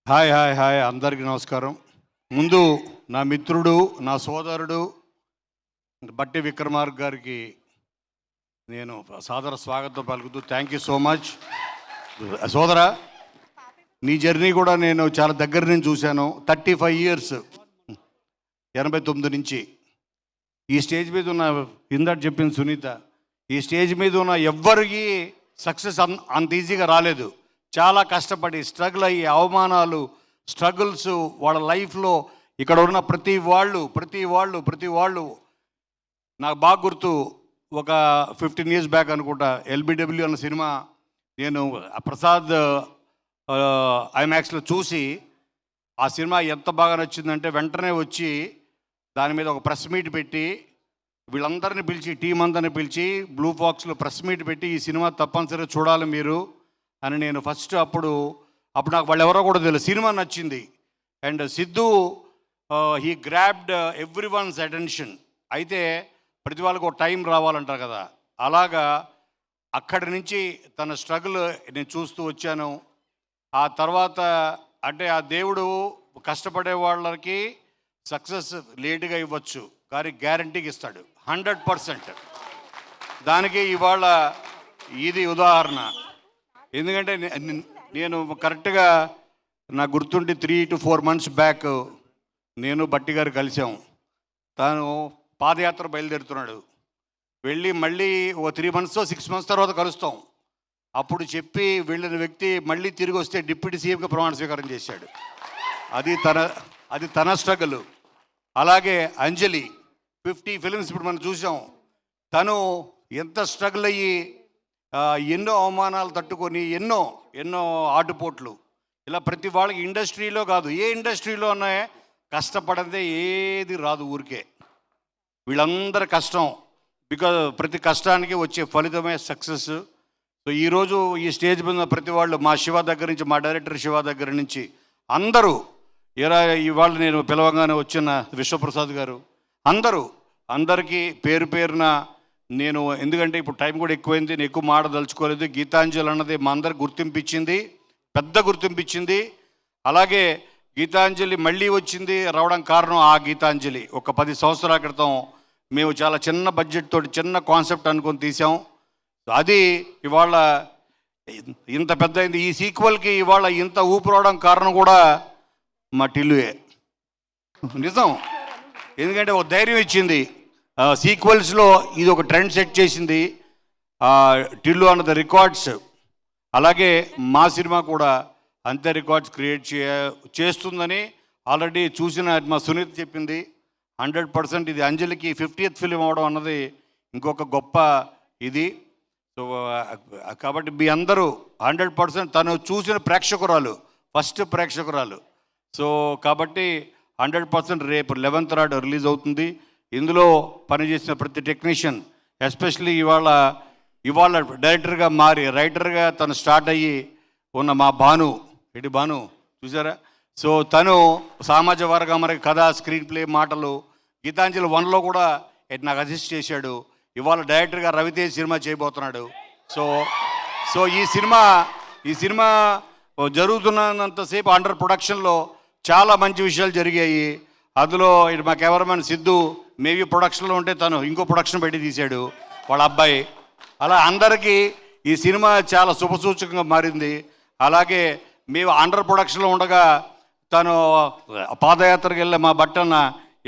Hi hi hi అందరికీ నమస్కారం. ముందు నా మిత్రుడు, నా సోదరుడు బట్టి విక్రమార్క గారికి నేను సాదర స్వాగతం పలుకుతూ థ్యాంక్ యూ సో మచ్. సోదరా, నీ జర్నీ కూడా నేను చాలా దగ్గర నుంచి చూశాను. 35 years, 89 నుంచి ఈ స్టేజ్ మీద ఉన్న, ఇందాక చెప్పింది సునీత, ఈ స్టేజ్ మీద ఉన్న ఎవ్వరికి సక్సెస్ అంత ఈజీగా రాలేదు. చాలా కష్టపడి స్ట్రగుల్ అయ్యి అవమానాలు, స్ట్రగుల్స్ వాళ్ళ లైఫ్లో ఇక్కడ ఉన్న ప్రతి వాళ్ళు నాకు బాగా గుర్తు. ఒక 15 years బ్యాక్ అనుకుంటా, ఎల్బిడబ్ల్యూ అన్న సినిమా నేను ప్రసాద్ ఐమాక్స్లో చూసి ఆ సినిమా ఎంత బాగా నచ్చిందంటే వెంటనే వచ్చి దాని మీద ఒక ప్రెస్ మీట్ పెట్టి వీళ్ళందరినీ పిలిచి, టీం అందరిని పిలిచి బ్లూ ఫాక్స్లో ప్రెస్ మీట్ పెట్టి ఈ సినిమా తప్పనిసరిగా చూడాలి మీరు అని నేను ఫస్ట్ అప్పుడు నాకు వాళ్ళు ఎవరో కూడా తెలియదు. సినిమా నచ్చింది and Siddhu he grabbed every once attention. అయితే ప్రతి వాళ్ళకి ఒక టైం రావాలంటారు కదా, అలాగా అక్కడి నుంచి తన స్ట్రగుల్ నేను చూస్తూ వచ్చాను. ఆ తర్వాత అంటే ఆ దేవుడు కష్టపడే వాళ్ళకి సక్సెస్ లేటుగా ఇవ్వచ్చు కానీ గ్యారంటీకి ఇస్తాడు 100%. దానికి ఇవాళ ఇది ఉదాహరణ. ఎందుకంటే నేను కరెక్ట్గా నాకు గుర్తుండి 3 to 4 months బ్యాక్ నేను బట్టి గారు కలిసాం. తాను పాదయాత్ర బయలుదేరుతున్నాడు. వెళ్ళి మళ్ళీ ఓ 3 months 6 months తర్వాత కలుస్తాం. అప్పుడు చెప్పి వెళ్ళిన వ్యక్తి మళ్ళీ తిరిగి వస్తే డిప్యూటీ సీఎంగా ప్రమాణ స్వీకారం చేశాడు. అది తన స్ట్రగుల్. అలాగే అంజలి 50 films ఇప్పుడు మనం చూసాం. తను ఎంత స్ట్రగుల్ అయ్యి ఎన్నో అవమానాలు తట్టుకొని ఎన్నో ఆటుపోట్లు, ఇలా ప్రతి వాళ్ళకి ఇండస్ట్రీలో కాదు ఏ ఇండస్ట్రీలో ఉన్నాయే కష్టపడదే ఏది రాదు ఊరికే. వీళ్ళందరి కష్టం, బికాజ్ ప్రతి కష్టానికి వచ్చే ఫలితమే సక్సెస్. సో ఈరోజు ఈ స్టేజ్ మీద ప్రతి వాళ్ళు, మా శివ దగ్గర నుంచి, మా డైరెక్టర్ శివ దగ్గర నుంచి అందరూ, ఇవాళ నేను పిలవగానే వచ్చిన విశ్వప్రసాద్ గారు, అందరికీ పేరు పేరున నేను, ఎందుకంటే ఇప్పుడు టైం కూడా ఎక్కువైంది, నేను ఎక్కువ మాడదలుచుకోలేదు. గీతాంజలి అన్నది మా అందరికి గుర్తింపించింది, పెద్ద గుర్తింపించింది. అలాగే గీతాంజలి మళ్ళీ వచ్చింది, రావడం కారణం ఆ గీతాంజలి. ఒక 10 సంవత్సరాల క్రితం మేము చాలా చిన్న బడ్జెట్ తోటి చిన్న కాన్సెప్ట్ అనుకొని తీసాం. అది ఇవాళ ఇంత పెద్ద అయింది. ఈ సీక్వెల్కి ఇవాళ ఇంత ఊపు రావడం కారణం కూడా మా టిల్లుయే, నిజం. ఎందుకంటే ఒక ధైర్యం ఇచ్చింది. సీక్వెల్స్లో ఇది ఒక ట్రెండ్ సెట్ చేసింది టిల్లు అన్నది రికార్డ్స్. అలాగే మా సినిమా కూడా అంతే రికార్డ్స్ క్రియేట్ చేస్తుందని ఆల్రెడీ చూసిన మా సునీత చెప్పింది. 100% ఇది అంజలికి 50th ఫిలిం అవడం అన్నది ఇంకొక గొప్ప ఇది. సో కాబట్టి మీ అందరూ 100% తను చూసిన ప్రేక్షకురాలు, ఫస్ట్ ప్రేక్షకురాలు. సో కాబట్టి 100% రేపు 11th నాడు రిలీజ్ అవుతుంది. ఇందులో పనిచేసిన ప్రతి టెక్నీషియన్, ఎస్పెషలీ ఇవాళ డైరెక్టర్గా మారి రైటర్గా తను స్టార్ట్ అయ్యి ఉన్న మా భాను చూసారా. సో తను సామాజ వర్గమరి కథ, స్క్రీన్ ప్లే, మాటలు, గీతాంజలి 1లో కూడా నాకు అసిస్ట్ చేశాడు. ఇవాళ డైరెక్టర్గా రవితేజ్ సినిమా చేయబోతున్నాడు. సో ఈ సినిమా జరుగుతున్నంతసేపు అండర్ ప్రొడక్షన్లో చాలా మంచి విషయాలు జరిగాయి. అందులో మా కెమెరామెన్ సిద్ధు మేబీ ప్రొడక్షన్లో ఉంటే తను ఇంకో ప్రొడక్షన్ పెట్టి తీశాడు వాళ్ళ అబ్బాయి. అలా అందరికీ ఈ సినిమా చాలా శుభసూచకంగా మారింది. అలాగే మేము అండర్ ప్రొడక్షన్లో ఉండగా తను పాదయాత్రకు వెళ్ళే మా బట్టన్న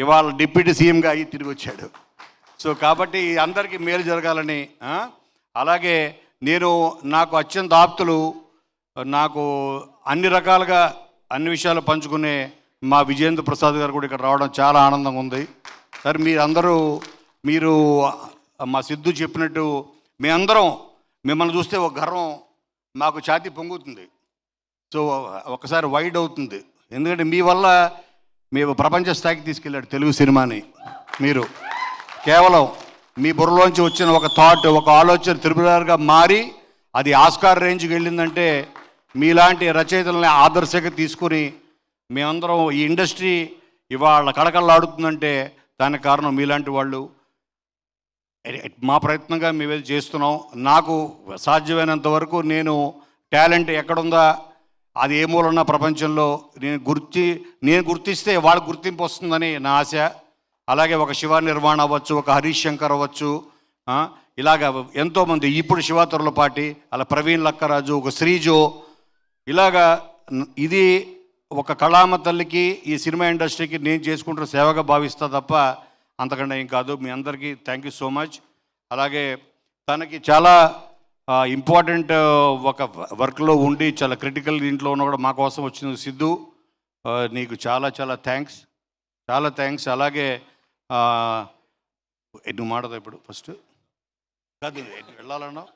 ఇవాళ డిప్యూటీ సీఎంగా అయ్యి తిరిగి వచ్చాడు. సో కాబట్టి అందరికీ మేలు జరగాలని. అలాగే నాకు అత్యంత ఆప్తులు, నాకు అన్ని రకాలుగా అన్ని విషయాలు పంచుకునే మా విజేంద్ర ప్రసాద్ గారు కూడా ఇక్కడ రావడం చాలా ఆనందంగా ఉంది. సరే మీరు మా సిద్ధు చెప్పినట్టు మేమందరం మిమ్మల్ని చూస్తే ఒక గర్వం మాకు ఛాతీ పొంగుతుంది. సో ఒకసారి వైడ్ అవుతుంది. ఎందుకంటే మీ వల్ల మేము ప్రపంచ స్థాయికి తీసుకెళ్ళాడు తెలుగు సినిమాని. మీరు కేవలం మీ బుర్రలోంచి వచ్చిన ఒక థాట్, ఒక ఆలోచన త్రిపురాగా మారి అది ఆస్కార్ రేంజ్కి వెళ్ళిందంటే మీలాంటి రచయితలని ఆదర్శంగా తీసుకుని మేమందరం ఈ ఇండస్ట్రీ ఇవాళ కళకళలాడుతుందంటే దానికి కారణం మీలాంటి వాళ్ళు. మా ప్రయత్నంగా మేమేది చేస్తున్నాం. నాకు సాధ్యమైనంత వరకు నేను టాలెంట్ ఎక్కడుందా అది ఏ మూలన్నా ప్రపంచంలో నేను గుర్తిస్తే వాళ్ళకి గుర్తింపు వస్తుందని నా ఆశ. అలాగే ఒక శివ నిర్వాణ అవ్వచ్చు, ఒక హరీష్ శంకర్ అవ్వచ్చు, ఇలాగ ఎంతోమంది, ఇప్పుడు శివ తుర్లపాటి, అలా ప్రవీణ్ లక్కరాజు, ఒక శ్రీజో, ఇలాగా ఇది ఒక కళామ తల్లికి ఈ సినిమా ఇండస్ట్రీకి నేను చేసుకుంటున్న సేవగా భావిస్తా తప్ప అంతకన్నా ఏం కాదు. మీ అందరికీ థ్యాంక్ యూ సో మచ్. అలాగే తనకి చాలా ఇంపార్టెంట్ ఒక వర్క్లో ఉండి చాలా క్రిటికల్ దీంట్లో ఉన్న కూడా మా కోసం వచ్చిన సిద్ధు, నీకు చాలా చాలా థ్యాంక్స్, చాలా థ్యాంక్స్. అలాగే నువ్వు మాడదా ఇప్పుడు ఫస్ట్ కాదు వెళ్ళాలన్నావు.